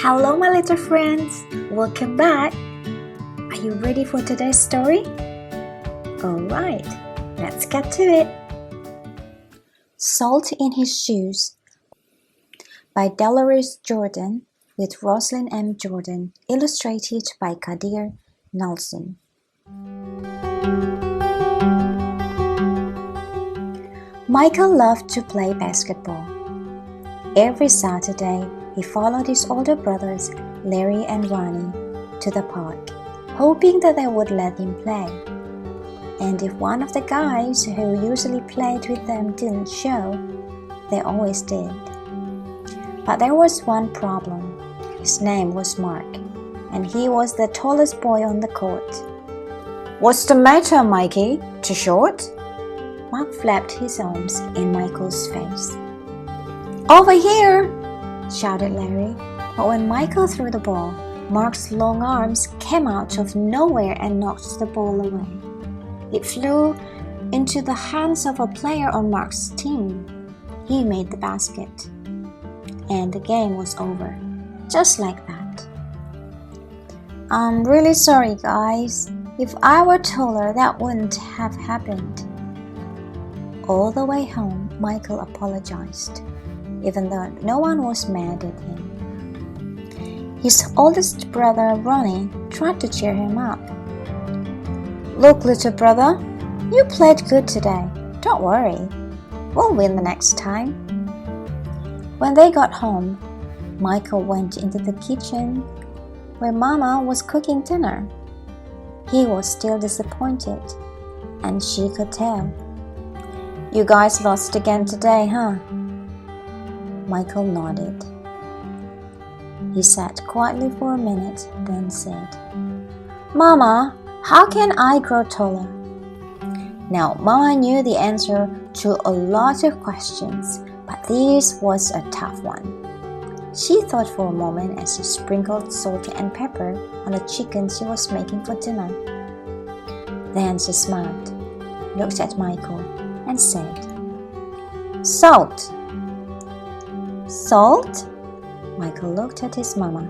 Hello, my little friends. Welcome back. Are you ready for today's story? Alright, let's get to it. Salt in His Shoes by Dolores Jordan with Rosalind M. Jordan, illustrated by Kadir Nelson. Michael loved to play basketball. Every Saturday, he followed his older brothers, Larry and Ronnie, to the park, hoping that they would let him play. And if one of the guys who usually played with them didn't show, they always did. But there was one problem. His name was Mark, and he was the tallest boy on the court. "What's the matter, Mikey? Too short?" Mark flapped his arms in Michael's face. "Over here!" shouted Larry. But when Michael threw the ball, Mark's long arms came out of nowhere and knocked the ball away. It flew into the hands of a player on Mark's team. He made the basket. And the game was over, just like that. "I'm really sorry, guys. If I were taller, that wouldn't have happened." All the way home, Michael apologized, even though no one was mad at him. His oldest brother, Ronnie, tried to cheer him up. "Look, little brother, you played good today. Don't worry. We'll win the next time." When they got home, Michael went into the kitchen where Mama was cooking dinner. He was still disappointed, and she could tell. "You guys lost again today, huh?" Michael nodded. He sat quietly for a minute, then said, "Mama, how can I grow taller?" Now, Mama knew the answer to a lot of questions, but this was a tough one. She thought for a moment as she sprinkled salt and pepper on the chicken she was making for dinner. Then she smiled, looked at Michael, and said, "Salt." "Salt?" Michael looked at his mama.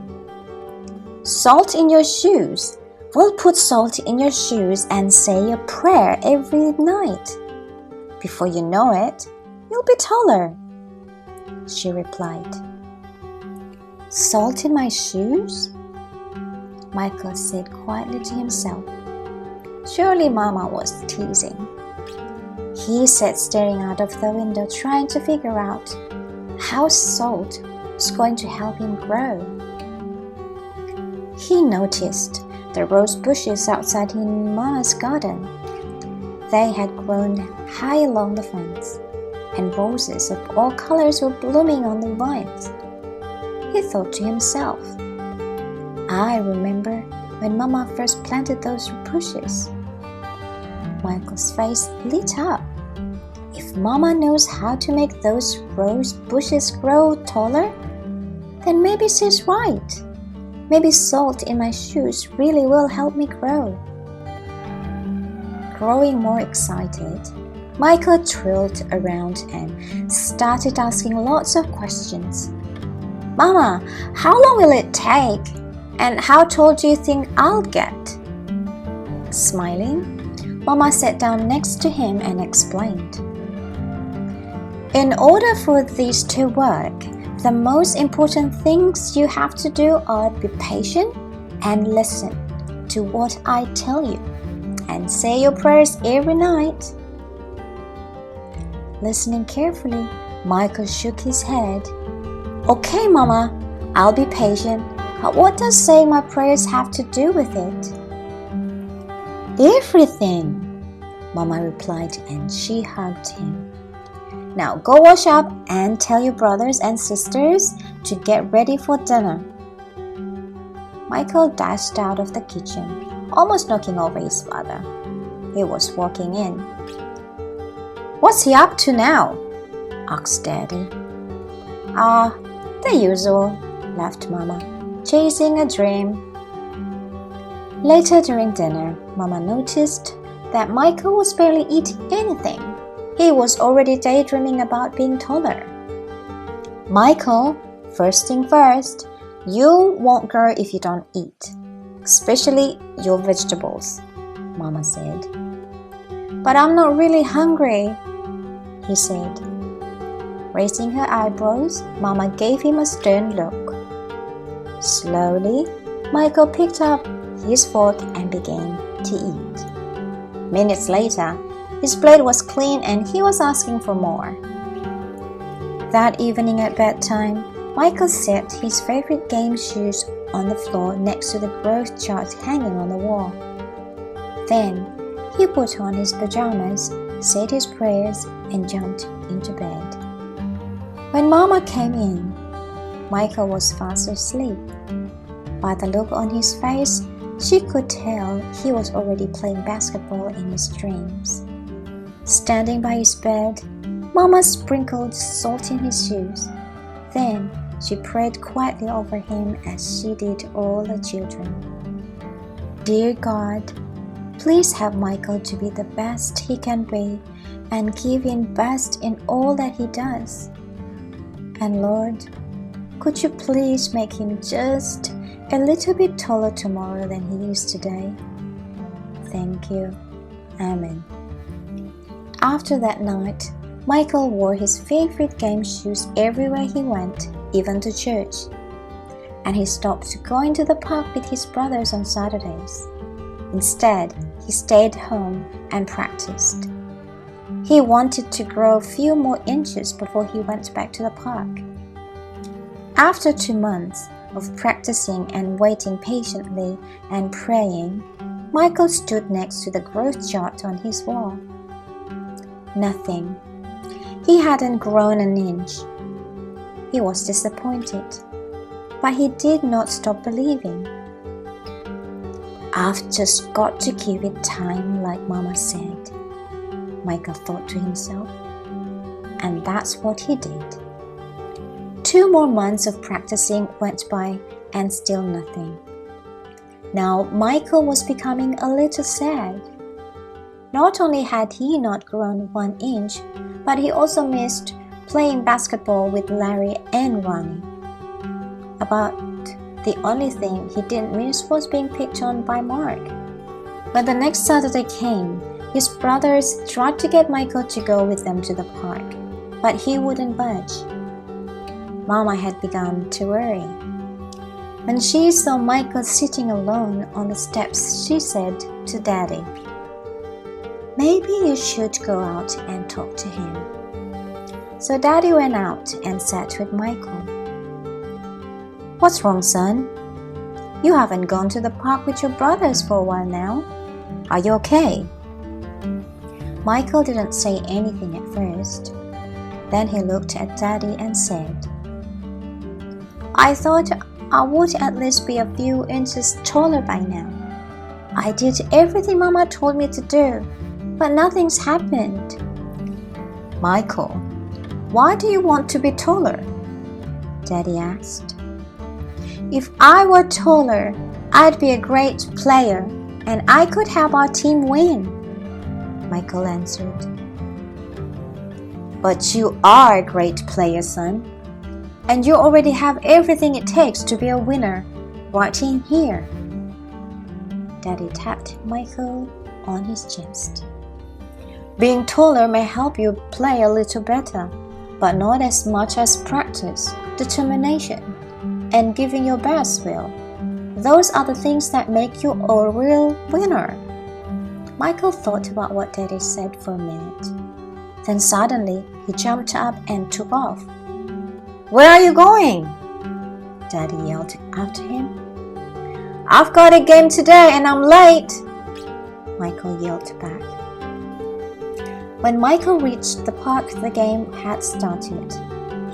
"Salt in your shoes. We'll put salt in your shoes and say a prayer every night. Before you know it, you'll be taller," she replied. "Salt in my shoes?" Michael said quietly to himself. Surely Mama was teasing. He sat staring out of the window, trying to figure out how salt was going to help him grow. He noticed the rose bushes outside in Mama's garden. They had grown high along the fence, and roses of all colors were blooming on the vines. He thought to himself, "I remember when Mama first planted those bushes." Michael's face lit up. If Mama knows how to make those rose bushes grow taller, then maybe she's right. Maybe salt in my shoes really will help me grow. Growing more excited, Michael trilled around and started asking lots of questions. "Mama, how long will it take? And how tall do you think I'll get?" Smiling, Mama sat down next to him and explained. "In order for these to work, the most important things you have to do are be patient and listen to what I tell you, and say your prayers every night." Listening carefully, Michael shook his head. "Okay, Mama, I'll be patient, but what does saying my prayers have to do with it?" "Everything," Mama replied, and she hugged him. "Now go wash up and tell your brothers and sisters to get ready for dinner." Michael dashed out of the kitchen, almost knocking over his father. He was walking in. "What's he up to now?" asked Daddy. The usual," laughed Mama, "chasing a dream." Later during dinner, Mama noticed that Michael was barely eating anything. He was already daydreaming about being taller. "Michael, first thing first, You won't grow if you don't eat, especially your vegetables, Mama said. But I'm not really hungry, he said. Raising her eyebrows, Mama gave him a stern look. Slowly, Michael picked up his fork and began to eat. Minutes later, his plate was clean and he was asking for more. That evening at bedtime, Michael set his favorite game shoes on the floor next to the growth chart hanging on the wall. Then, he put on his pajamas, said his prayers, and jumped into bed. When Mama came in, Michael was fast asleep. By the look on his face, she could tell he was already playing basketball in his dreams. Standing by his bed, Mama sprinkled salt in his shoes. Then she prayed quietly over him as she did all the children. Dear God, please help Michael to be the best he can be and give him best in all that he does. And Lord, could you please make him just a little bit taller tomorrow than he is today? Thank you. Amen. After that night, Michael wore his favorite game shoes everywhere he went, even to church. And he stopped going to the park with his brothers on Saturdays. Instead, he stayed home and practiced. He wanted to grow a few more inches before he went back to the park. After 2 months of practicing and waiting patiently and praying, Michael stood next to the growth chart on his wall. Nothing. He hadn't grown an inch. He was disappointed, but he did not stop believing. I've just got to give it time like Mama said, Michael thought to himself. And that's what he did. 2 more months of practicing went by and still nothing. Now Michael was becoming a little sad. Not only had he not grown 1 inch, but he also missed playing basketball with Larry and Ronnie. About the only thing he didn't miss was being picked on by Mark. When the next Saturday came, his brothers tried to get Michael to go with them to the park, but he wouldn't budge. Mama had begun to worry. When she saw Michael sitting alone on the steps, she said to Daddy, "Maybe you should go out and talk to him." So Daddy went out and sat with Michael. "What's wrong, son? You haven't gone to the park with your brothers for a while now. Are you okay?" Michael didn't say anything at first. Then he looked at Daddy and said, "I thought I would at least be a few inches taller by now. I did everything Mama told me to do, but nothing's happened." "Michael, why do you want to be taller?" Daddy asked. "If I were taller, I'd be a great player and I could help our team win," Michael answered. "But you are a great player, son, and you already have everything it takes to be a winner right in here." Daddy tapped Michael on his chest. "Being taller may help you play a little better, but not as much as practice, determination, and giving your best will. Those are the things that make you a real winner." Michael thought about what Daddy said for a minute. Then suddenly he jumped up and took off. "Where are you going?" Daddy yelled after him. "I've got a game today and I'm late," Michael yelled back. When Michael reached the park, the game had started.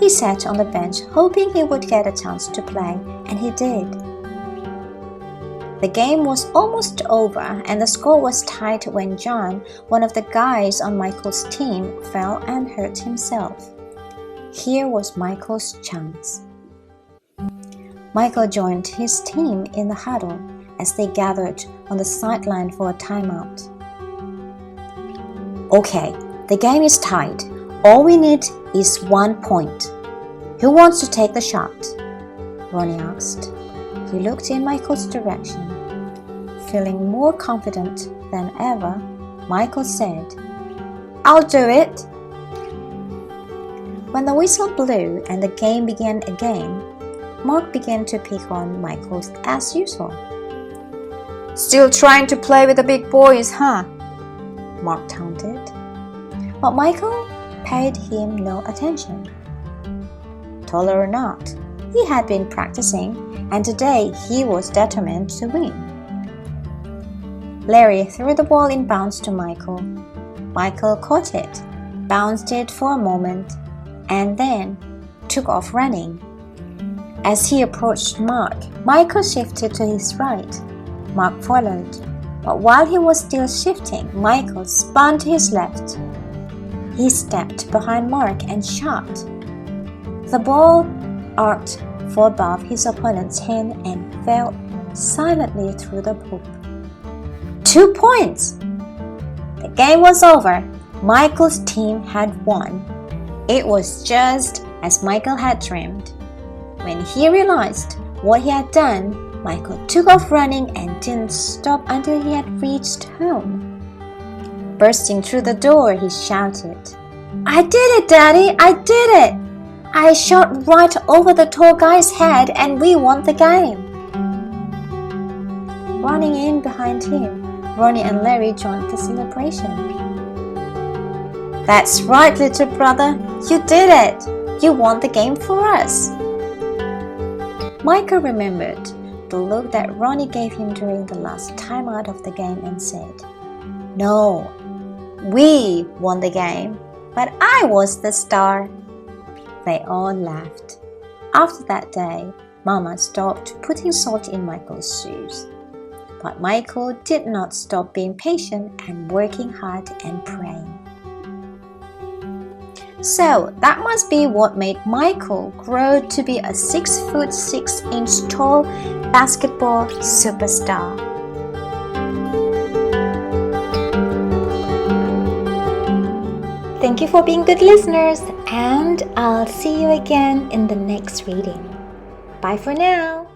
He sat on the bench hoping he would get a chance to play, and he did. The game was almost over and the score was tied when John, one of the guys on Michael's team, fell and hurt himself. Here was Michael's chance. Michael joined his team in the huddle as they gathered on the sideline for a timeout. "Okay, the game is tied. All we need is 1 point. Who wants to take the shot?" Ronnie asked. He looked in Michael's direction. Feeling more confident than ever, Michael said, "I'll do it." When the whistle blew and the game began again, Mark began to pick on Michael as usual. "Still trying to play with the big boys, huh?" Mark taunted. But Michael paid him no attention. Taller or not, he had been practicing, and today he was determined to win. Larry threw the ball in bounds to Michael. Michael caught it, bounced it for a moment, and then took off running. As he approached Mark, Michael shifted to his right. Mark followed, but while he was still shifting, Michael spun to his left. He stepped behind Mark and shot. The ball arced for above his opponent's hand and fell silently through the hoop. 2 points! The game was over. Michael's team had won. It was just as Michael had dreamed. When he realized what he had done, Michael took off running and didn't stop until he had reached home. Bursting through the door, he shouted, "I did it, Daddy! I did it! I shot right over the tall guy's head and we won the game!" Running in behind him, Ronnie and Larry joined the celebration. "That's right, little brother. You did it. You won the game for us." Michael remembered the look that Ronnie gave him during the last time out of the game and said, "No, we won the game, but I was the star." They all laughed. After that day, Mama stopped putting salt in Michael's shoes. But Michael did not stop being patient and working hard and praying. So that must be what made Michael grow to be a 6'6" tall basketball superstar. Thank you for being good listeners, and I'll see you again in the next reading. Bye for now.